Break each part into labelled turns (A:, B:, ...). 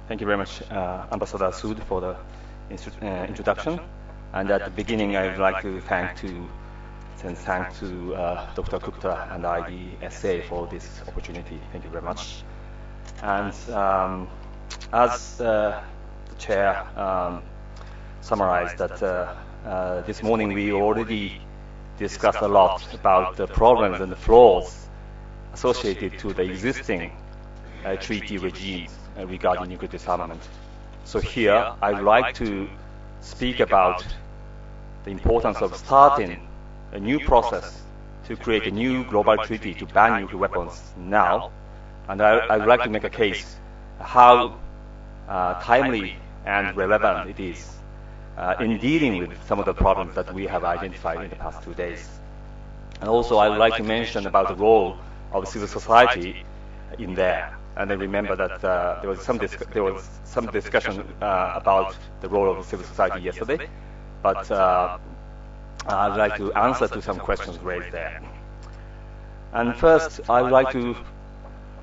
A: Thank you very much, Ambassador Sood, for the introduction. And at the beginning, I would like to send thanks to Dr. Gupta and IDSA for this opportunity. Thank you very much. And as the chair summarized, that this morning we already discussed a lot about the problems and the flaws associated to the existing treaty regimes regarding nuclear disarmament. So here, I would like to speak about the importance of starting a new process to create a new global treaty to ban nuclear weapons now. And I would like to make a case how timely and relevant it is in dealing with some of the problems that we have identified in the past 2 days. And also, I would like to mention about the role of civil society in there. And I remember that there was some discussion about the role of civil society yesterday, but I'd like to answer to some questions raised there. And first, I would like to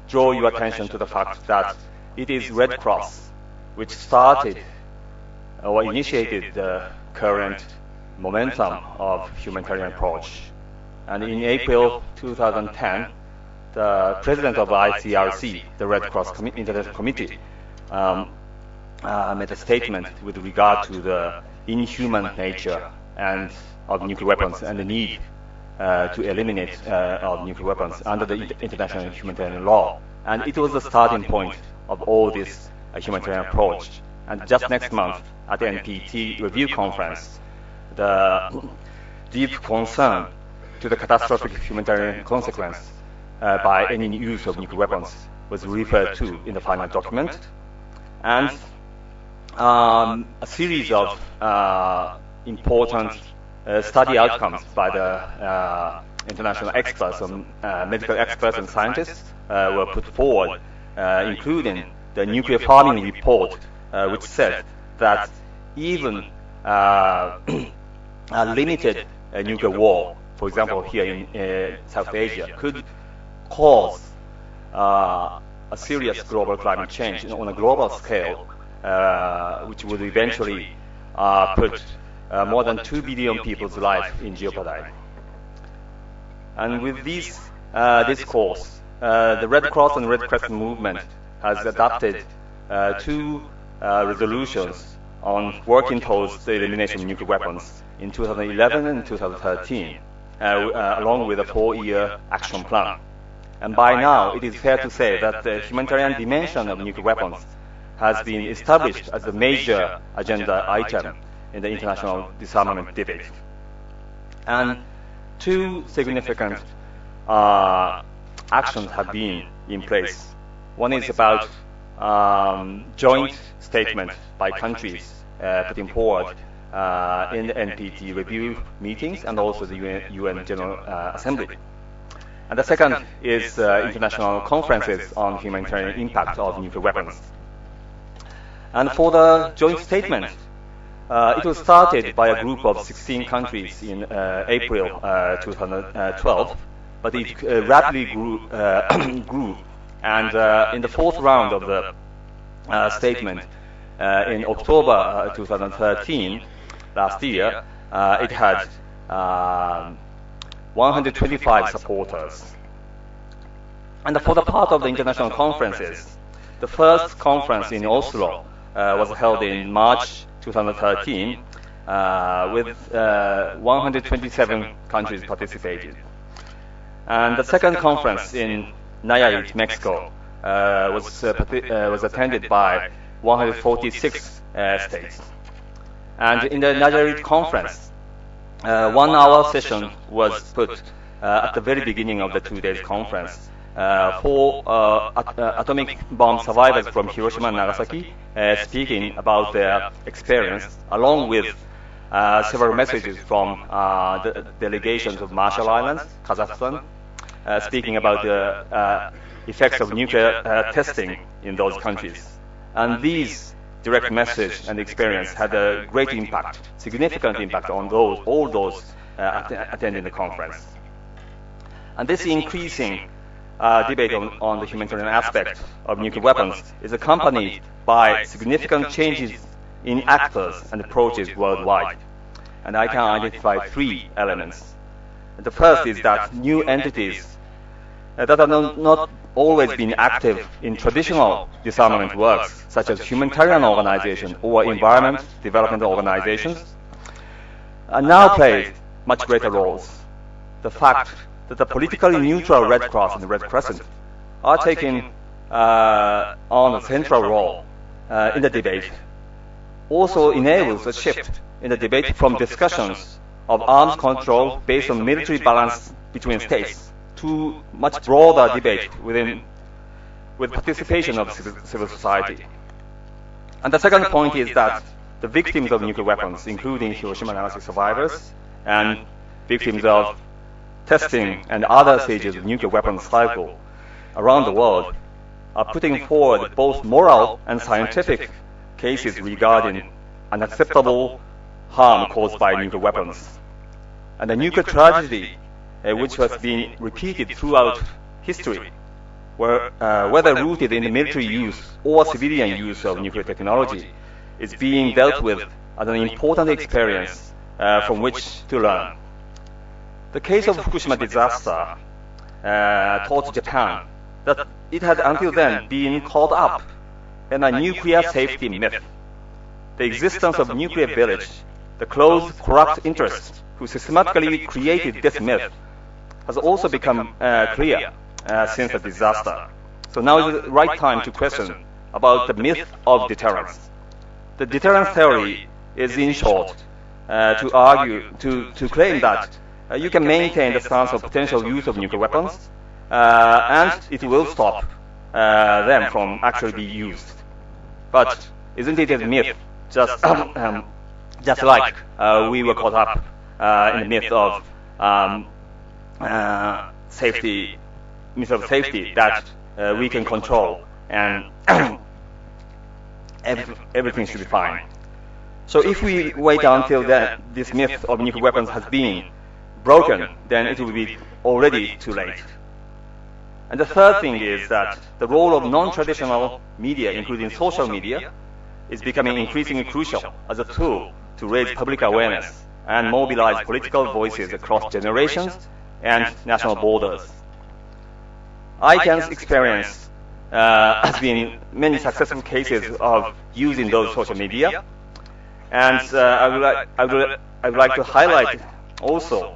A: draw your attention to the fact that it is Red Cross which started or initiated the current momentum of humanitarian approach. And in April 2010, the president of ICRC, the Red Cross International Committee, made a statement with regard to the inhuman nature and of nuclear weapons and the need to eliminate of nuclear weapons under the international humanitarian law. And it was the starting point of all this humanitarian approach. And just next month at the NPT review conference, the deep concern to the catastrophic humanitarian consequence by any use of nuclear weapons was referred to in the final document. And a series of important study outcomes by the international experts, medical experts and scientists were put forward, including the nuclear farming report, which said that even a limited nuclear war, for example, here in South Asia, could cause a serious global climate change on a global scale, which would eventually put more than 2 billion people's life in jeopardy. And with this discourse, the Red Cross and Red Crescent movement has adopted 2 resolutions on working towards the elimination of nuclear weapons in 2011 and 2013, along with a 4-year action plan. And by now, it is fair to say that the humanitarian dimension of nuclear weapons has been established as a major agenda item in the international disarmament debate. And 2 significant actions have been in place. One is about joint statement by countries putting forward in the NPT review meetings and also the UN General Assembly. And the second is international conferences on humanitarian impact of nuclear weapons. And for the joint statement, it was started by a group of 16 countries in April 2012, but it rapidly grew, and in the 4th round of the statement in October 2013, last year, it had 125 supporters. And for the part of the international conferences, the first conference in Oslo was held in March 2013 with 127 countries participated. And the second conference in Nayarit, Mexico was attended by 146 states. And in the Nayarit conference, 1-hour session was put at the very beginning of the 2 days conference for atomic bomb survivors from Hiroshima and Nagasaki speaking about their experience, along with several messages from the delegations of Marshall Islands, Kazakhstan, speaking about the effects of nuclear testing in those countries. And these direct message and experience had a great impact, significant impact on all those attending the conference. And this increasing debate on the humanitarian aspect of nuclear weapons is accompanied by significant changes in actors and approaches worldwide. And I can identify three elements. The first is that new entities that have not always been active in traditional disarmament works, such as humanitarian organizations or environment development organizations, now play much greater roles. The fact that the politically neutral Red Cross and the Red Crescent are taking on a central role in the debate also enables a shift in the debate from discussions of arms control based on military balance between states to much broader debate with participation of civil society. And the second point is that the victims of nuclear weapons, including Hiroshima and Nagasaki survivors and victims of testing and other stages of nuclear weapons cycle around the world, are putting forward both moral and scientific cases regarding unacceptable harm caused by nuclear weapons. And the nuclear tragedy, which has been repeated throughout history, whether rooted in the military use or civilian use of nuclear technology, is being dealt with as an important experience from which to learn. The case of Fukushima disaster taught Japan that it had until then been caught up in a nuclear safety myth. The existence of nuclear village, the close, corrupt interests who systematically created this myth, has also become clear since the disaster. So now is the right time to question about the myth of deterrence. The deterrence theory is, in short, to claim that you can maintain the stance of potential use of nuclear weapons, and it will stop them from actually being used. But isn't it a myth, just like we were caught up in the myth of safety that we can control and everything should be fine. So if we wait until this myth of nuclear weapons has been broken, then it will be already too late. And the third thing is that the role of non-traditional media, including social media, is becoming increasingly crucial as a tool to raise public awareness and mobilize political voices across generations and national borders. ICAN's experience has been many successful cases of using those social media, and I would like to highlight also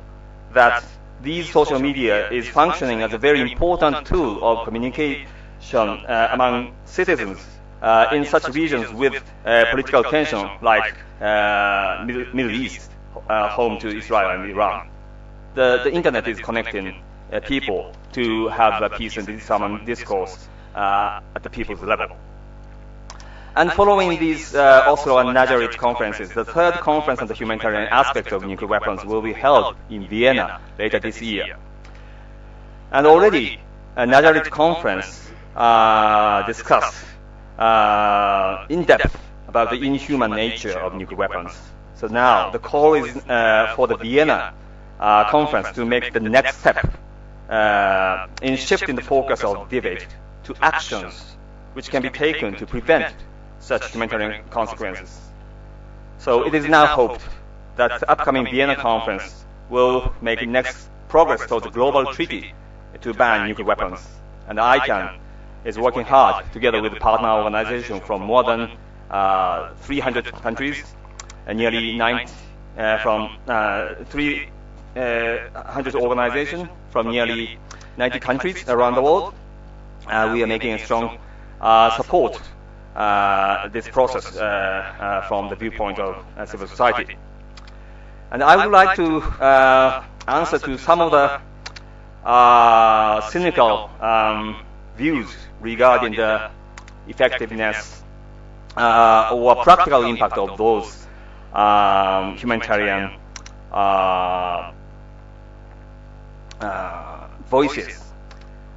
A: that these social media is functioning as a very important tool of communication among citizens in such regions with political tension like Middle East, home to Israel and Iran. The internet is connecting people to have a peace and disarmament discourse at the people's level. And following these Oslo and Nazaret conferences, the third conference on the humanitarian aspect of nuclear weapons will be held in Vienna later this year. And already, a Nazaret conference discussed in depth about the inhuman nature of nuclear weapons. So now the call is for the Vienna conference to make the next step in shifting the focus of debate to actions which can be taken to prevent such humanitarian consequences. So it is now hoped that the upcoming Vienna conference will make next progress towards a global treaty to ban nuclear weapons. And ICAN is working hard together with partner organizations from more than 300 countries, and nearly 300 organizations from nearly 90 countries around the world. We are making a strong support this process from the viewpoint of civil society. And I would like to answer to some of the cynical views regarding the effectiveness or practical impact of those humanitarian voices.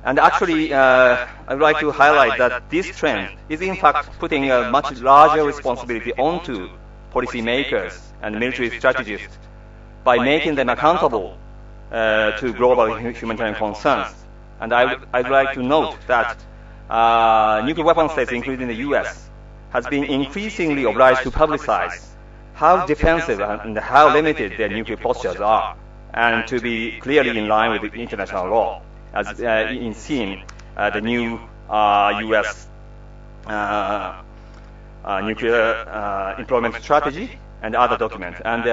A: And actually, I would like to highlight that this trend is in fact putting a much larger responsibility onto policymakers and military strategists by making them accountable to global humanitarian concerns And I'd like to note that nuclear weapon states, including the US, has been increasingly obliged to publicize how defensive and how limited their nuclear postures are, and to be clearly in line with the international law, as in seeing the new US nuclear employment strategy and other documents. And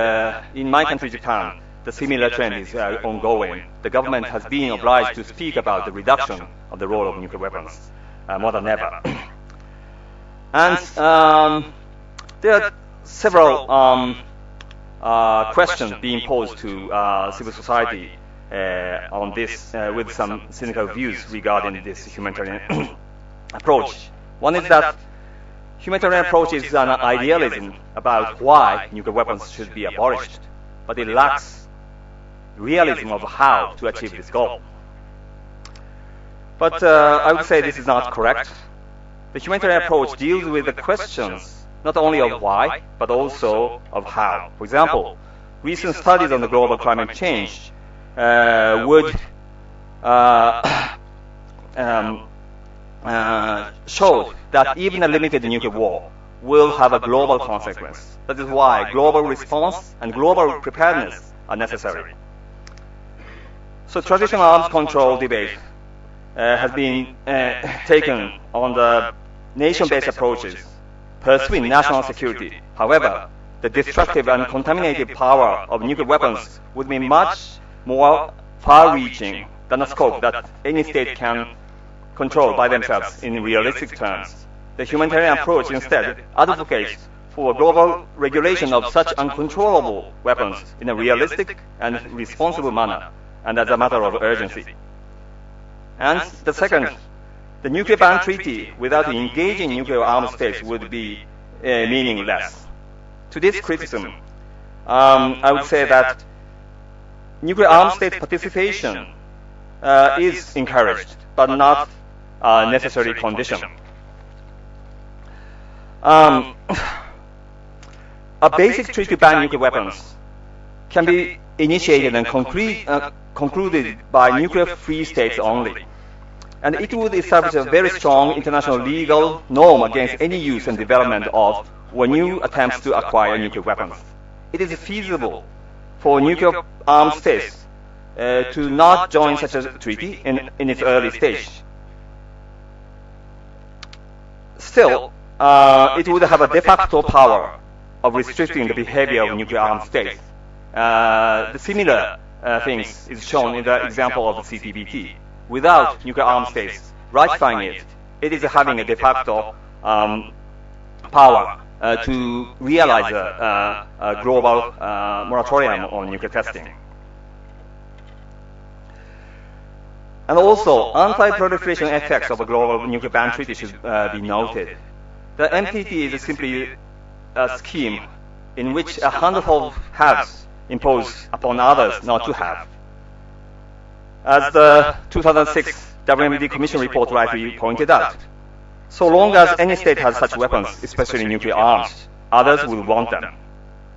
A: in my country, Japan, the similar trend is ongoing. The government has been obliged to speak about the reduction of the role of nuclear weapons more than ever. And there are several questions being posed to civil society on this, with some cynical views regarding this humanitarian approach. One is that humanitarian approach is an idealism about why nuclear weapons should be abolished, but it lacks realism of how to achieve this goal. But I would say this is not correct. The humanitarian approach deals with the questions not only of why, but also of how. For example, recent studies on the global climate change would show that even a limited nuclear war will have a global consequence. That is why global response and global preparedness are necessary. So traditional arms control debate has been taken on the nation-based approaches pursuing national security. However, the destructive and contaminating power of nuclear weapons would be much more far-reaching than a scope that any state can control by themselves in realistic terms. The humanitarian approach instead advocates for global regulation of such uncontrollable weapons in a realistic and responsible manner, and as a matter of urgency. And the second, the nuclear ban treaty without engaging nuclear armed states would be meaningless. To this criticism, I would say that nuclear armed state participation is encouraged, but not a necessary condition. A basic treaty to ban nuclear weapons can be initiated and concluded by nuclear-free states only. And it would establish a very strong international legal norm against any use and development of or new attempts to acquire nuclear weapons. It is feasible for nuclear-armed states to not join such a treaty in its early stage. Still, it would have a de facto power of restricting the behavior of nuclear-armed states. The similar things is shown in the example of the CTBT. Without nuclear-armed states ratifying it, it is having a de facto power to realize a global moratorium on nuclear testing. And also, anti-proliferation effects of a global nuclear ban treaty should be noted. The NPT is simply a scheme in which a handful of haves impose upon others not to have. As the 2006 WMD Commission report rightly pointed out, so long as any state has such weapons, especially nuclear arms, others will want them.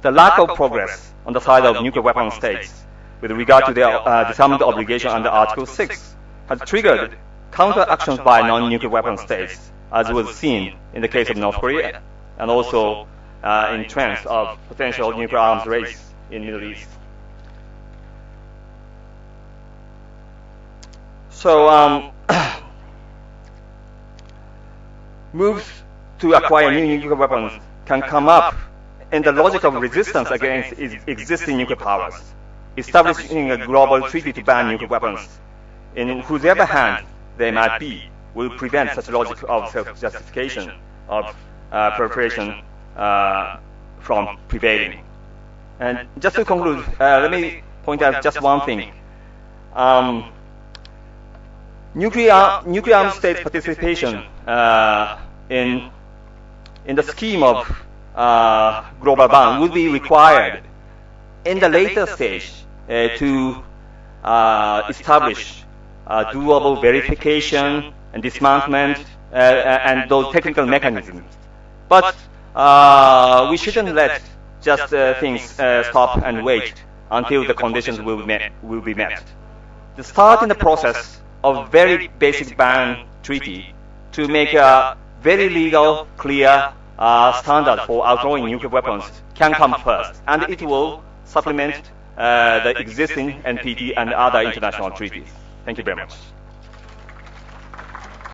A: The lack of progress on the side of nuclear weapon states with regard to their disarmament obligation under Article 6 has triggered counter-actions by non-nuclear weapon states, as was seen in the case of North Korea, and also in trends of potential nuclear arms race in the Middle East. So, moves to acquire new nuclear weapons can come up in the logic of resistance against existing nuclear powers. Establishing a global treaty to ban nuclear weapons, in whosever hand they might be, will prevent such logic of self-justification of proliferation from prevailing. And just to conclude, let me point out just one thing. Nuclear armed state participation in the scheme of global ban would be required in the later stage to establish doable verification and dismantlement and those technical mechanisms. But we shouldn't let just things stop and wait until the conditions will be met. The start in the process of very basic ban treaty to make a very legal, clear standard for outlawing nuclear weapons can come first, and it will supplement the existing NPT and other international treaties. Thank you very much.